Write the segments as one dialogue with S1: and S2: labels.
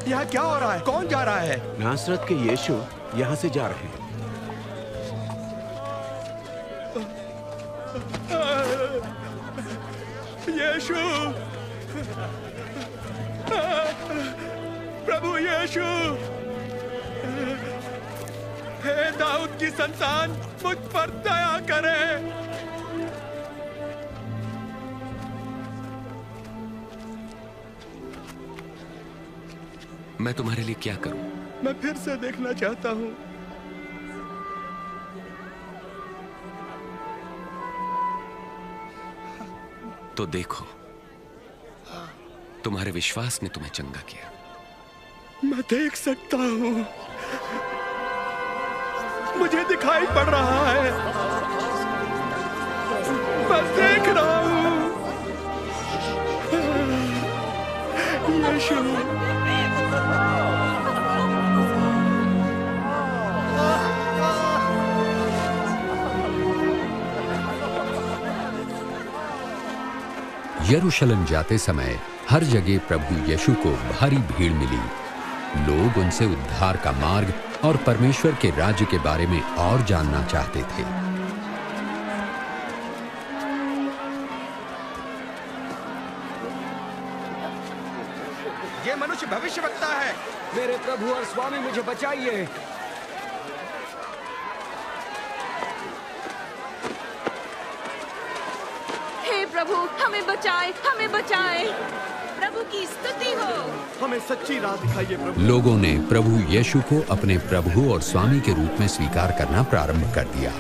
S1: यहाँ क्या हो रहा है? कौन जा रहा है?
S2: नासरत के यीशु यहाँ से जा रहे हैं।
S1: यीशु, प्रभु यीशु, हे दाऊद की संतान, मुझ पर दया करे।
S3: मैं तुम्हारे लिए क्या करूं?
S1: मैं फिर से देखना चाहता हूं।
S3: तो देखो, तुम्हारे विश्वास ने तुम्हें चंगा किया।
S1: मैं देख सकता हूं, मुझे दिखाई पड़ रहा है, मैं देख रहा हूं। यीशु,
S4: यरूशलेम जाते समय हर जगह प्रभु यीशु को भारी भीड़ मिली। लोग उनसे उद्धार का मार्ग और परमेश्वर के राज्य के बारे में और जानना चाहते थे।
S1: ये मनुष्य भविष्यवक्ता है।
S5: मेरे प्रभु और स्वामी, मुझे बचाइए।
S6: हे प्रभु, हमें बचाए, हमें बचाए। प्रभु की स्तुति हो।
S1: हमें सच्ची राह दिखाइए प्रभु।
S4: लोगों ने प्रभु यीशु को अपने प्रभु और स्वामी के रूप में स्वीकार करना प्रारंभ कर दिया।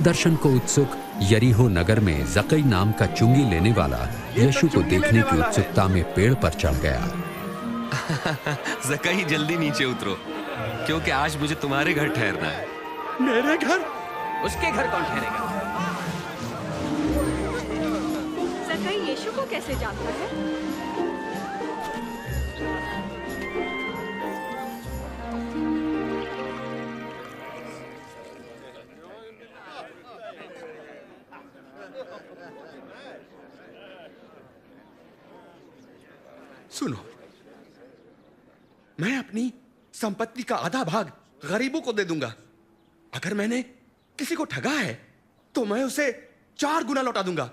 S4: दर्शन को उत्सुक यरीहो नगर में जकई नाम का चुंगी लेने वाला यीशु को देखने की उत्सुकता में पेड़ पर चढ़ गया।
S3: जकई, जल्दी नीचे उतरो, क्योंकि आज मुझे तुम्हारे घर ठहरना है।
S1: मेरे घर?
S5: उसके घर कौन ठहरेगा?
S6: जकई यीशु को कैसे जानता है?
S1: सुनो, मैं अपनी संपत्ति का आधा भाग गरीबों को दे दूंगा। अगर मैंने किसी को ठगा है तो मैं उसे 4 गुना लौटा दूंगा।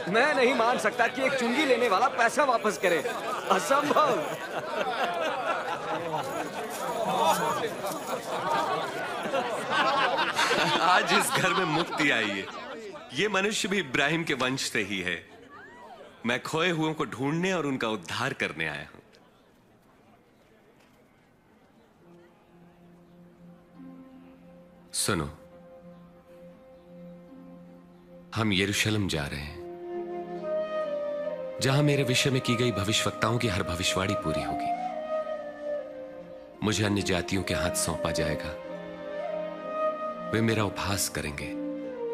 S5: मैं नहीं मान सकता कि एक चुंगी लेने वाला पैसा वापस करे। असंभव।
S3: आज इस घर में मुक्ति आई है। ये मनुष्य भी इब्राहिम के वंश से ही है। मैं खोए हुओं को ढूंढने और उनका उद्धार करने आया हूं। सुनो, हम यरूशलेम जा रहे हैं, जहां मेरे विषय में की गई भविष्यवक्ताओं की हर भविष्यवाणी पूरी होगी। मुझे अन्य जातियों के हाथ सौंपा जाएगा। वे मेरा उपहास करेंगे,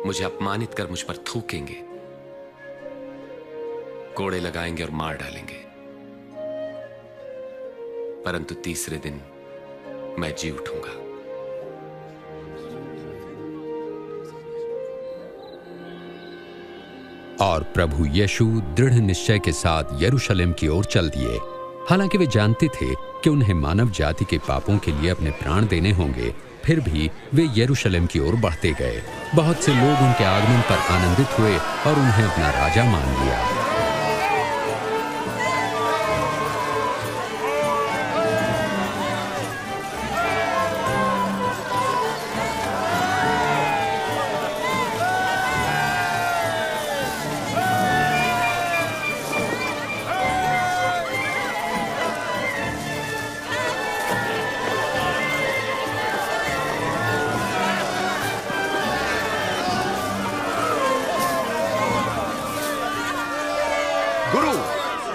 S3: मुझे अपमानित कर मुझ पर थूकेंगे, कोड़े लगाएंगे और मार डालेंगे। परंतु तीसरे दिन मैं जी उठूंगा।
S4: और प्रभु यीशु दृढ़ निश्चय के साथ यरूशलेम की ओर चल दिए। हालांकि वे जानते थे कि उन्हें मानव जाति के पापों के लिए अपने प्राण देने होंगे, फिर भी वे यरूशलेम की ओर बढ़ते गए। बहुत से लोग उनके आगमन पर आनंदित हुए और उन्हें अपना राजा मान लिया।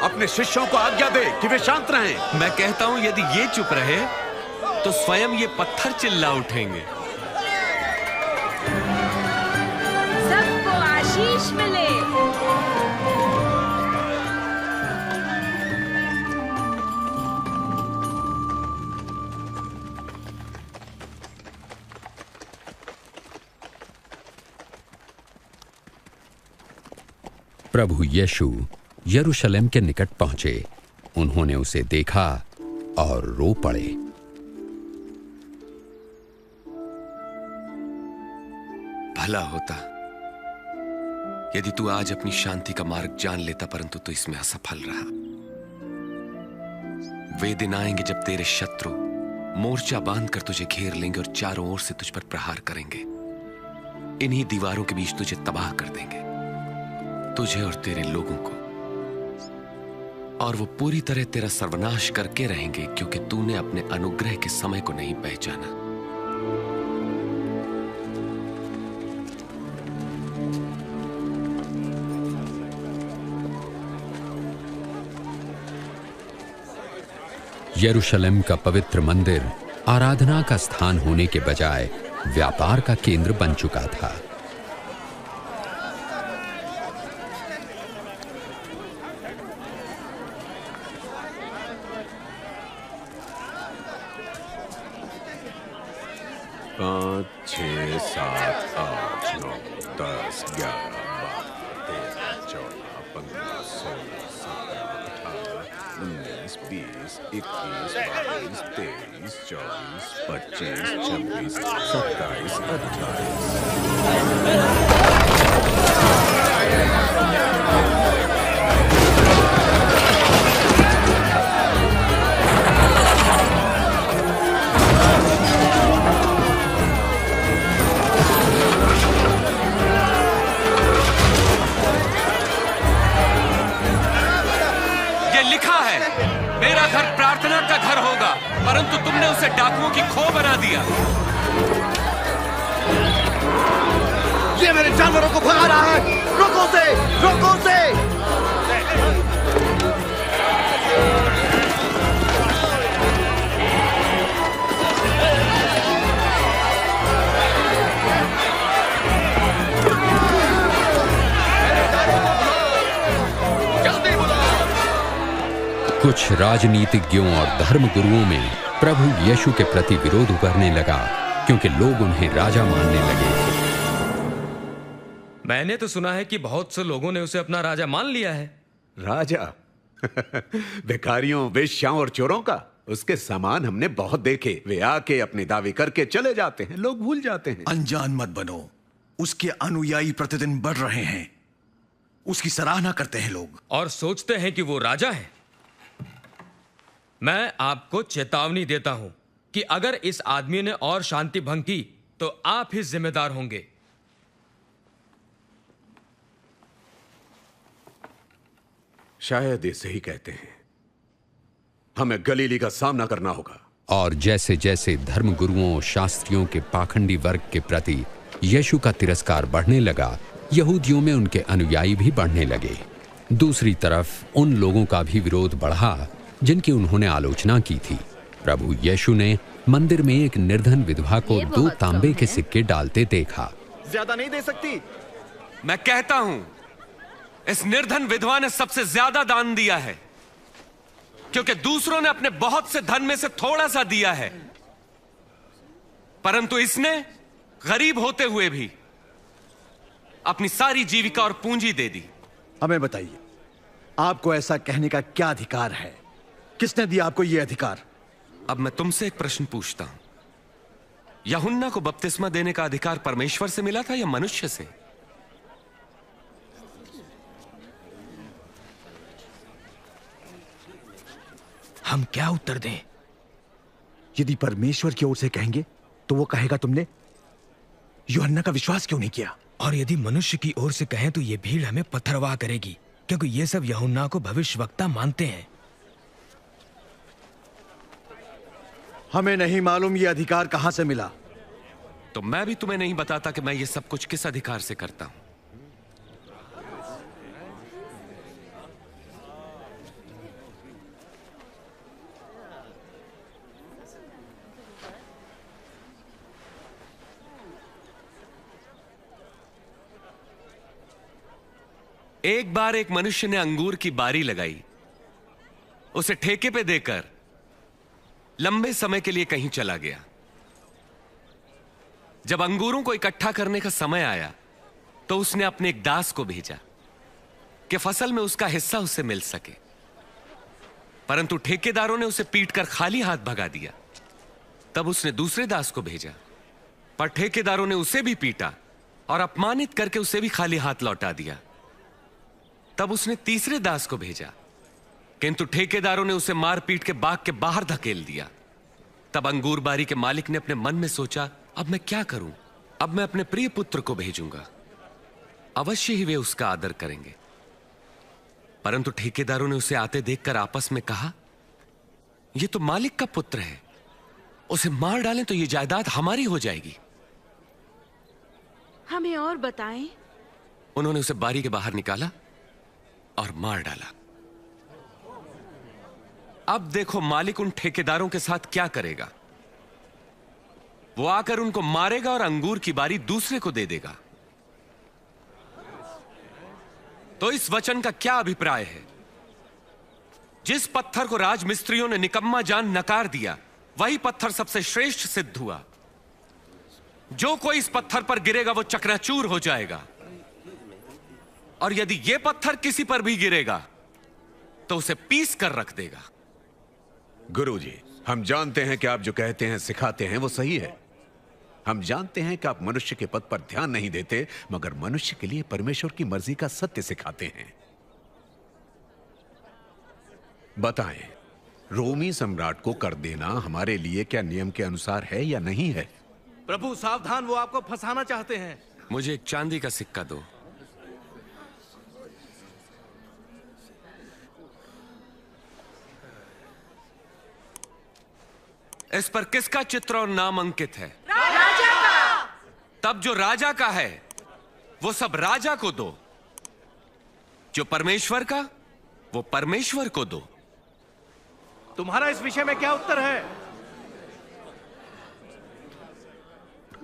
S2: अपने शिष्यों को आज्ञा दे कि वे शांत रहें।
S3: मैं कहता हूं, यदि ये चुप रहे तो स्वयं ये पत्थर चिल्ला उठेंगे।
S6: सबको आशीष मिले।
S4: प्रभु यीशु यरूशलेम के निकट पहुंचे। उन्होंने उसे देखा और रो पड़े।
S3: भला होता यदि तू आज अपनी शांति का मार्ग जान लेता, परंतु तू इसमें असफल रहा। वे दिन आएंगे जब तेरे शत्रु मोर्चा बांधकर तुझे घेर लेंगे और चारों ओर से तुझ पर प्रहार करेंगे। इन्हीं दीवारों के बीच तुझे तबाह कर देंगे, तुझे और तेरे लोगों को, और वो पूरी तरह तेरा सर्वनाश करके रहेंगे, क्योंकि तूने अपने अनुग्रह के समय को नहीं पहचाना।
S4: यरूशलेम का पवित्र मंदिर आराधना का स्थान होने के बजाय व्यापार का केंद्र बन चुका था।
S2: पाँच, 6, 7, 8, 9, 10, 11, 12, 13, 14, 15, 16, 17, 18, 19, 20, 21, 22, 23, 24, 25, 26, 27, 28।
S3: मेरा घर प्रार्थना का घर होगा, परंतु तुमने उसे डाकुओं की खो बना दिया।
S5: ये मेरे जानवरों को भगा रहा है, रोको उसे, रोको उसे।
S4: कुछ राजनीतिज्ञों और धर्मगुरुओं में प्रभु यीशु के प्रति विरोध उभरने लगा, क्योंकि लोग उन्हें राजा मानने लगे।
S7: मैंने तो सुना है कि बहुत से लोगों ने उसे अपना राजा मान लिया है।
S2: राजा? भिखारियों, वेश्याओं और चोरों का? उसके सामान हमने बहुत देखे। वे आके अपने दावे करके चले जाते हैं, लोग भूल जाते हैं।
S8: अनजान मत बनो, उसके अनुयायी प्रतिदिन बढ़ रहे हैं। उसकी सराहना करते हैं लोग
S7: और सोचते हैं कि वो राजा है। मैं आपको चेतावनी देता हूं कि अगर इस आदमी ने और शांति भंग की तो आप ही जिम्मेदार होंगे।
S2: शायद ये सही कहते हैं। हमें गलीली का सामना करना होगा।
S4: और जैसे जैसे धर्मगुरुओं, शास्त्रियों के पाखंडी वर्ग के प्रति यीशु का तिरस्कार बढ़ने लगा, यहूदियों में उनके अनुयायी भी बढ़ने लगे। दूसरी तरफ उन लोगों का भी विरोध बढ़ा जिनकी उन्होंने आलोचना की थी। प्रभु यीशु ने मंदिर में एक निर्धन विधवा को 2 तांबे के सिक्के डालते देखा।
S5: ज्यादा नहीं दे सकती?
S3: मैं कहता हूं, इस निर्धन विधवा ने सबसे ज्यादा दान दिया है, क्योंकि दूसरों ने अपने बहुत से धन में से थोड़ा सा दिया है, परंतु इसने गरीब होते हुए भी अपनी सारी जीविका और पूंजी दे दी।
S8: हमें बताइए, आपको ऐसा कहने का क्या अधिकार है? किसने दिया आपको यह अधिकार?
S3: अब मैं तुमसे एक प्रश्न पूछता हूं, यूहन्ना को बपतिस्मा देने का अधिकार परमेश्वर से मिला था या मनुष्य से?
S8: हम क्या उत्तर दें? यदि परमेश्वर की ओर से कहेंगे तो वो कहेगा तुमने यूहन्ना का विश्वास क्यों नहीं किया?
S7: और यदि मनुष्य की ओर से कहें तो ये भीड़ हमें पत्थरवाह करेगी, क्योंकि ये सब यूहन्ना को भविष्यवक्ता मानते हैं।
S8: हमें नहीं मालूम ये अधिकार कहां से मिला।
S3: तो मैं भी तुम्हें नहीं बताता कि मैं ये सब कुछ किस अधिकार से करता हूं। एक बार एक मनुष्य ने अंगूर की बारी लगाई, उसे ठेके पे देकर लंबे समय के लिए कहीं चला गया। जब अंगूरों को इकट्ठा करने का समय आया तो उसने अपने एक दास को भेजा। कि फसल में उसका हिस्सा उसे मिल सके। परंतु ठेकेदारों ने उसे पीटकर खाली हाथ भगा दिया। तब उसने दूसरे दास को भेजा, पर ठेकेदारों ने उसे भी पीटा और अपमानित करके उसे भी खाली हाथ लौटा दिया। तब उसने तीसरे दास को भेजा, किंतु ठेकेदारों ने उसे मार पीट के बाग के बाहर धकेल दिया। तब अंगूर बारी के मालिक ने अपने मन में सोचा, अब मैं क्या करूं? अब मैं अपने प्रिय पुत्र को भेजूंगा, अवश्य ही वे उसका आदर करेंगे। परंतु ठेकेदारों ने उसे आते देखकर आपस में कहा, यह तो मालिक का पुत्र है, उसे मार डालें तो यह जायदाद हमारी हो जाएगी।
S6: हमें और बताएं।
S3: उन्होंने उसे बारी के बाहर निकाला और मार डाला। अब देखो मालिक उन ठेकेदारों के साथ क्या करेगा। वो आकर उनको मारेगा और अंगूर की बारी दूसरे को दे देगा। तो इस वचन का क्या अभिप्राय है? जिस पत्थर को राजमिस्त्रियों ने निकम्मा जान नकार दिया, वही पत्थर सबसे श्रेष्ठ सिद्ध हुआ। जो कोई इस पत्थर पर गिरेगा वो चकनाचूर हो जाएगा, और यदि यह पत्थर किसी पर भी गिरेगा तो उसे पीस कर रख देगा।
S2: गुरुजी, हम जानते हैं कि आप जो कहते हैं सिखाते हैं वो सही है। हम जानते हैं कि आप मनुष्य के पद पर ध्यान नहीं देते, मगर मनुष्य के लिए परमेश्वर की मर्जी का सत्य सिखाते हैं। बताएं, रोमी सम्राट को कर देना हमारे लिए क्या नियम के अनुसार है या नहीं है?
S9: प्रभु सावधान, वो आपको फंसाना चाहते हैं।
S3: मुझे एक चांदी का सिक्का दो। इस पर किसका चित्र और नाम अंकित है?
S6: राजा का।
S3: तब जो राजा का है वो सब राजा को दो, जो परमेश्वर का वो परमेश्वर को दो।
S9: तुम्हारा इस विषय में क्या उत्तर है?